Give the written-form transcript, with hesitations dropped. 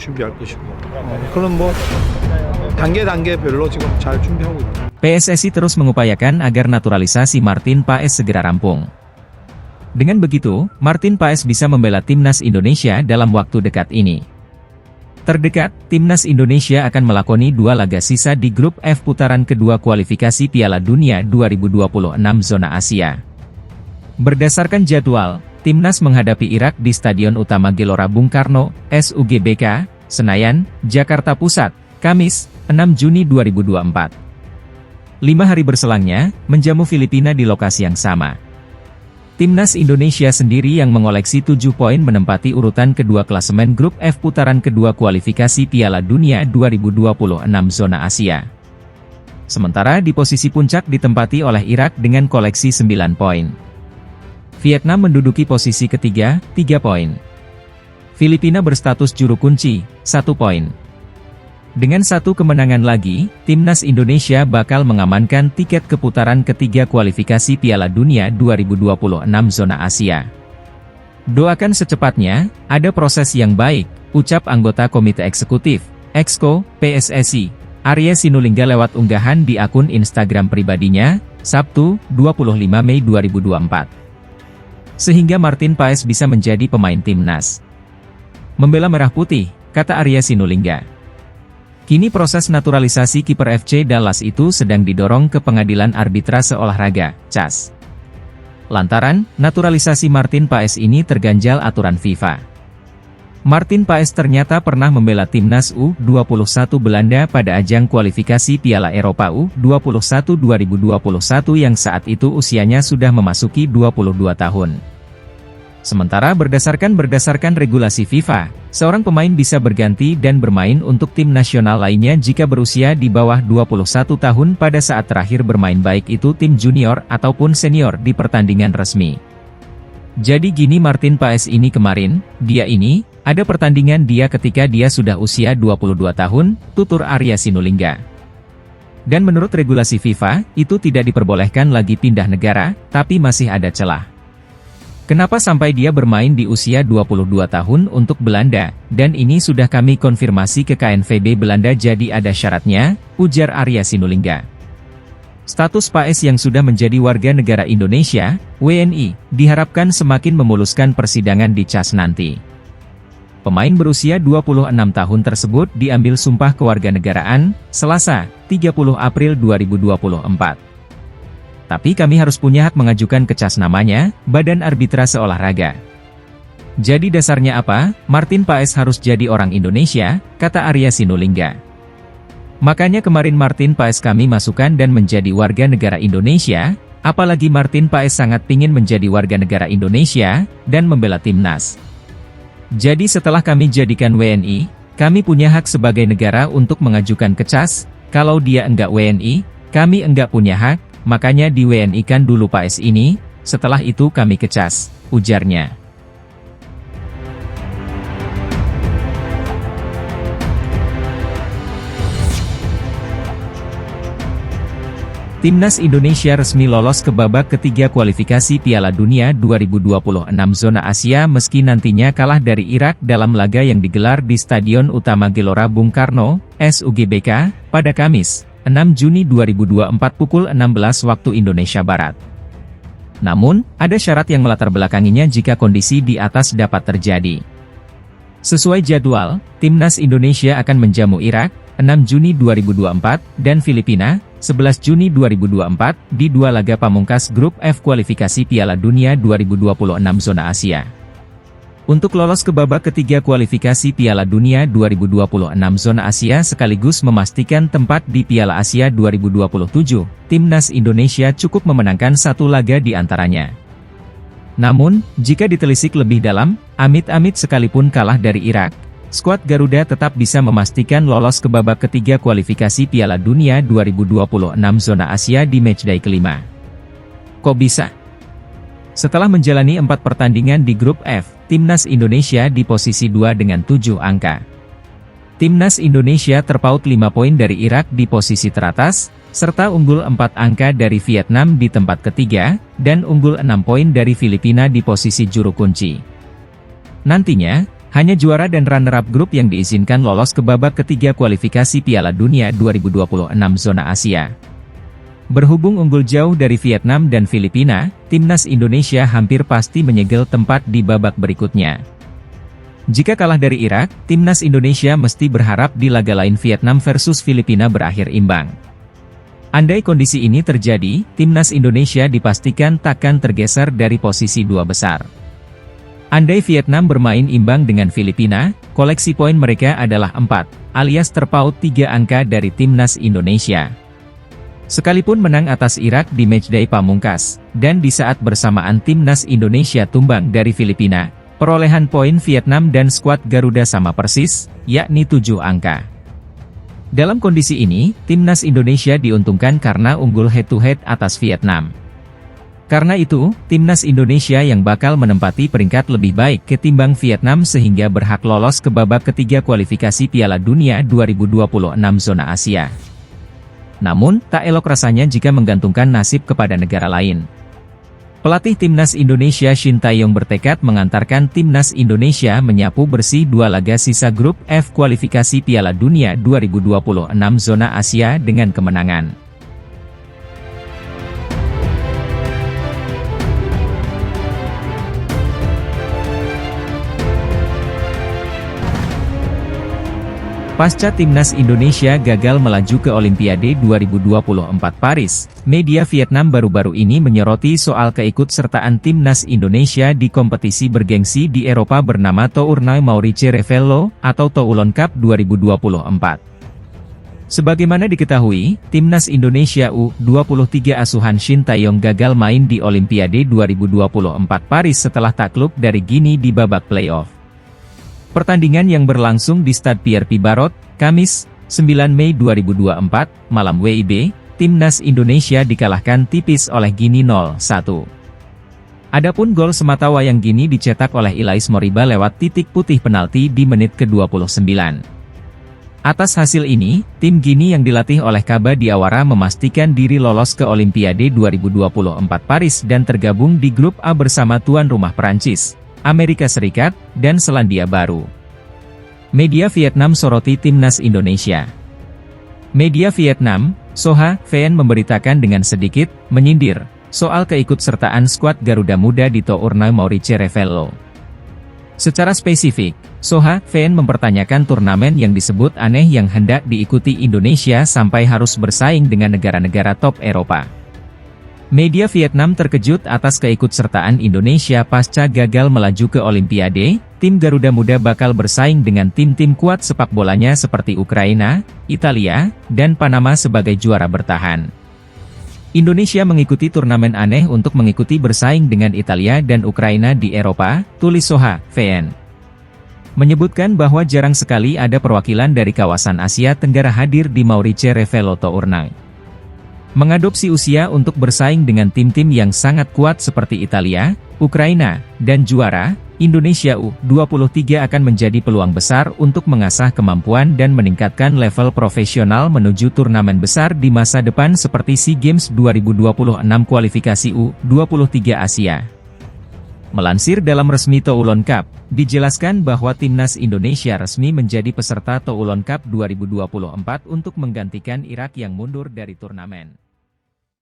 준비할 것이고 그런 단계별로 지금 잘 준비하고 있다. PSSI terus mengupayakan agar naturalisasi Martin Paes segera rampung. Dengan begitu, Martin Paes bisa membela timnas Indonesia dalam waktu dekat ini. Terdekat, timnas Indonesia akan melakoni 2 laga sisa di grup F putaran kedua kualifikasi Piala Dunia 2026 zona Asia. Berdasarkan jadwal, timnas menghadapi Irak di Stadion Utama Gelora Bung Karno, SUGBK, Senayan, Jakarta Pusat, Kamis, 6 Juni 2024. 5 hari berselangnya, menjamu Filipina di lokasi yang sama. Timnas Indonesia sendiri yang mengoleksi 7 poin menempati urutan kedua klasemen grup F putaran kedua kualifikasi Piala Dunia 2026 zona Asia. Sementara di posisi puncak ditempati oleh Irak dengan koleksi 9 poin. Vietnam menduduki posisi ketiga, 3 poin. Filipina berstatus juru kunci, 1 poin. Dengan 1 kemenangan lagi, timnas Indonesia bakal mengamankan tiket ke putaran ketiga kualifikasi Piala Dunia 2026 zona Asia. Doakan secepatnya, ada proses yang baik, ucap anggota Komite Eksekutif, Exco, PSSI, Arya Sinulinga lewat unggahan di akun Instagram pribadinya, Sabtu, 25 Mei 2024. Sehingga Martin Paes bisa menjadi pemain timnas. Membela merah putih, kata Arya Sinulinga. Kini proses naturalisasi kiper FC Dallas itu sedang didorong ke Pengadilan Arbitrase Olahraga, CAS. Lantaran, naturalisasi Martin Paes ini terganjal aturan FIFA. Martin Paes ternyata pernah membela timnas U21 Belanda pada ajang kualifikasi Piala Eropa U21 2021 yang saat itu usianya sudah memasuki 22 tahun. Sementara berdasarkan regulasi FIFA, seorang pemain bisa berganti dan bermain untuk tim nasional lainnya jika berusia di bawah 21 tahun pada saat terakhir bermain baik itu tim junior ataupun senior di pertandingan resmi. Jadi gini Martin Paes ini kemarin, ada pertandingan dia ketika dia sudah usia 22 tahun, tutur Arya Sinulinga. Dan menurut regulasi FIFA, itu tidak diperbolehkan lagi pindah negara, tapi masih ada celah. Kenapa sampai dia bermain di usia 22 tahun untuk Belanda, dan ini sudah kami konfirmasi ke KNVB Belanda jadi ada syaratnya, ujar Arya Sinulinga. Status Paes yang sudah menjadi warga negara Indonesia, WNI, diharapkan semakin memuluskan persidangan di CAS nanti. Pemain berusia 26 tahun tersebut diambil sumpah kewarganegaraan, Selasa, 30 April 2024. Tapi kami harus punya hak mengajukan ke CAS namanya, Badan Arbitrase Olahraga. Jadi dasarnya apa? Martin Paes harus jadi orang Indonesia, kata Arya Sinulinga. Makanya kemarin Martin Paes kami masukkan dan menjadi warga negara Indonesia, apalagi Martin Paes sangat pingin menjadi warga negara Indonesia, dan membela timnas. Jadi setelah kami jadikan WNI, kami punya hak sebagai negara untuk mengajukan ke CAS, kalau dia enggak WNI, kami enggak punya hak. Makanya di WNI kan dulu Paes ini, setelah itu kami ke CAS, ujarnya. Timnas Indonesia resmi lolos ke babak ketiga kualifikasi Piala Dunia 2026 zona Asia meski nantinya kalah dari Irak dalam laga yang digelar di Stadion Utama Gelora Bung Karno, SUGBK, pada Kamis, 6 Juni 2024 pukul 16 waktu Indonesia Barat. Namun, ada syarat yang melatar belakanginya jika kondisi di atas dapat terjadi. Sesuai jadwal, Timnas Indonesia akan menjamu Irak, 6 Juni 2024, dan Filipina, 11 Juni 2024, di 2 laga pamungkas grup F kualifikasi Piala Dunia 2026 zona Asia. Untuk lolos ke babak ketiga kualifikasi Piala Dunia 2026 zona Asia sekaligus memastikan tempat di Piala Asia 2027, Timnas Indonesia cukup memenangkan 1 laga di antaranya. Namun, jika ditelisik lebih dalam, amit-amit sekalipun kalah dari Irak, skuad Garuda tetap bisa memastikan lolos ke babak ketiga kualifikasi Piala Dunia 2026 zona Asia di matchday kelima. Kok bisa? Setelah menjalani 4 pertandingan di grup F, Timnas Indonesia di posisi 2 dengan 7 angka. Timnas Indonesia terpaut 5 poin dari Irak di posisi teratas, serta unggul 4 angka dari Vietnam di tempat ketiga, dan unggul 6 poin dari Filipina di posisi juru kunci. Nantinya, hanya juara dan runner-up grup yang diizinkan lolos ke babak ketiga kualifikasi Piala Dunia 2026 zona Asia. Berhubung unggul jauh dari Vietnam dan Filipina, timnas Indonesia hampir pasti menyegel tempat di babak berikutnya. Jika kalah dari Irak, timnas Indonesia mesti berharap di laga lain Vietnam versus Filipina berakhir imbang. Andai kondisi ini terjadi, timnas Indonesia dipastikan takkan tergeser dari posisi dua besar. Andai Vietnam bermain imbang dengan Filipina, koleksi poin mereka adalah 4, alias terpaut 3 angka dari timnas Indonesia. Sekalipun menang atas Irak di matchday pamungkas, dan di saat bersamaan timnas Indonesia tumbang dari Filipina, perolehan poin Vietnam dan skuad Garuda sama persis, yakni 7 angka. Dalam kondisi ini, timnas Indonesia diuntungkan karena unggul head-to-head atas Vietnam. Karena itu, timnas Indonesia yang bakal menempati peringkat lebih baik ketimbang Vietnam sehingga berhak lolos ke babak ketiga kualifikasi Piala Dunia 2026 zona Asia. Namun, tak elok rasanya jika menggantungkan nasib kepada negara lain. Pelatih timnas Indonesia Shin Tae-yong bertekad mengantarkan timnas Indonesia menyapu bersih 2 laga sisa grup F kualifikasi Piala Dunia 2026 zona Asia dengan kemenangan. Pasca timnas Indonesia gagal melaju ke Olimpiade 2024 Paris, media Vietnam baru-baru ini menyoroti soal keikutsertaan timnas Indonesia di kompetisi bergengsi di Eropa bernama Tournoi Maurice Revello, atau Toulon Cup 2024. Sebagaimana diketahui, timnas Indonesia U23 asuhan Shin Tae-yong gagal main di Olimpiade 2024 Paris setelah takluk dari Guinea di babak playoff. Pertandingan yang berlangsung di Stade Pierre Pibarot, Kamis, 9 Mei 2024, malam WIB, timnas Indonesia dikalahkan tipis oleh Guinea 0-1. Adapun gol sematawayang Guinea dicetak oleh Ilais Moriba lewat titik putih penalti di menit ke-29. Atas hasil ini, tim Guinea yang dilatih oleh Kaba Diawara memastikan diri lolos ke Olimpiade 2024 Paris dan tergabung di grup A bersama tuan rumah Prancis, Amerika Serikat, dan Selandia Baru. Media Vietnam soroti timnas Indonesia. Media Vietnam, Soha VN memberitakan dengan sedikit menyindir soal keikutsertaan skuad Garuda Muda di Tournoi Maurice Revello. Secara spesifik, Soha VN mempertanyakan turnamen yang disebut aneh yang hendak diikuti Indonesia sampai harus bersaing dengan negara-negara top Eropa. Media Vietnam terkejut atas keikutsertaan Indonesia pasca gagal melaju ke Olimpiade. Tim Garuda Muda bakal bersaing dengan tim-tim kuat sepak bolanya seperti Ukraina, Italia, dan Panama sebagai juara bertahan. Indonesia mengikuti turnamen aneh untuk mengikuti bersaing dengan Italia dan Ukraina di Eropa, tulis Soha VN. Menyebutkan bahwa jarang sekali ada perwakilan dari kawasan Asia Tenggara hadir di Maurice Revello Tournoi. Mengadopsi usia untuk bersaing dengan tim-tim yang sangat kuat seperti Italia, Ukraina, dan juara, Indonesia U23 akan menjadi peluang besar untuk mengasah kemampuan dan meningkatkan level profesional menuju turnamen besar di masa depan seperti SEA Games 2026 kualifikasi U23 Asia. Melansir dalam resmi Toulon Cup, dijelaskan bahwa timnas Indonesia resmi menjadi peserta Toulon Cup 2024 untuk menggantikan Irak yang mundur dari turnamen.